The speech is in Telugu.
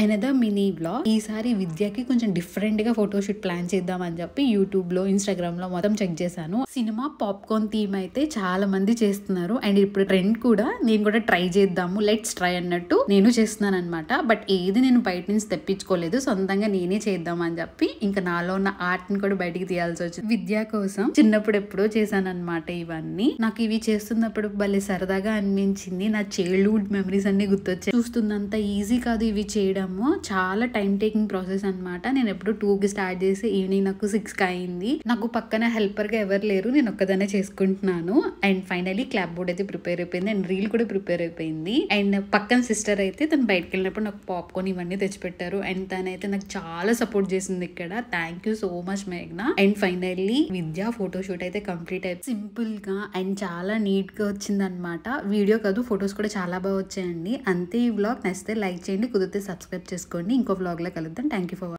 Another mini vlog. ఈసారి విద్యకి కొంచెం డిఫరెంట్ గా ఫోటోషూట్ ప్లాన్ చేద్దామని చెప్పి యూట్యూబ్ లో, ఇన్స్టాగ్రామ్ లో మొత్తం చెక్ చేశాను. సినిమా పాప్కార్న్ థీమ్ అయితే చాలా మంది చేస్తున్నారు. అండ్ ఇప్పుడు ట్రెండ్ కూడా, నేను కూడా ట్రై చేద్దాము, లెట్స్ ట్రై అన్నట్టు నేను చేస్తున్నాను అనమాట. బట్ ఏది నేను బయట నుంచి తెప్పించుకోలేదు, సొంతంగా నేనే చేద్దామని చెప్పి ఇంకా నాలో ఉన్న ఆర్ట్ ని కూడా బయటికి తీయాల్సి వచ్చింది. విద్య కోసం చిన్నప్పుడు ఎప్పుడో చేశాను అనమాట. ఇవన్నీ నాకు ఇవి చేస్తున్నప్పుడు భలే సరదాగా అనిపించింది. నా చైల్డ్హుడ్ మెమరీస్ అన్ని గుర్తొచ్చాయి. చూస్తున్నంత ఈజీ కాదు ఇవి చేయడం, చాలా టైం టేకింగ్ ప్రాసెస్ అనమాట. నేను ఎప్పుడు 2కి స్టార్ట్ చేసి ఈవినింగ్ నాకు 6కి అయింది. నాకు పక్కన హెల్పర్ గా ఎవరు లేరు, నేను ఒక్కదానే చేసుకుంటున్నాను. అండ్ ఫైనలీ క్లాప్ బోర్డ్ అయితే ప్రిపేర్ అయిపోయింది, అండ్ రీల్ కూడా ప్రిపేర్ అయిపోయింది. అండ్ పక్కన సిస్టర్ అయితే తను బయటకు వెళ్ళినప్పుడు నాకు పాప్కార్న్ ఇవన్నీ తెచ్చిపెట్టారు. అండ్ తనైతే నాకు చాలా సపోర్ట్ చేసింది ఇక్కడ. థ్యాంక్ యూ సో మచ్ మేఘ్నా. అండ్ ఫైనల్లీ విద్య ఫోటోషూట్ అయితే కంప్లీట్ అయిపోయింది. సింపుల్ గా అండ్ చాలా నీట్ గా వచ్చింది అనమాట. వీడియో కాదు, ఫొటోస్ కూడా చాలా బాగా వచ్చాయండి. అంతే. ఈ వ్లాగ్ నచ్చితే లైక్ చేయండి, కుదిరితే సబ్స్క్రైబ్ చేసుకోండి. ఇంకో వ్లాగ్ లో కలుద్దాం. Thank you for watching.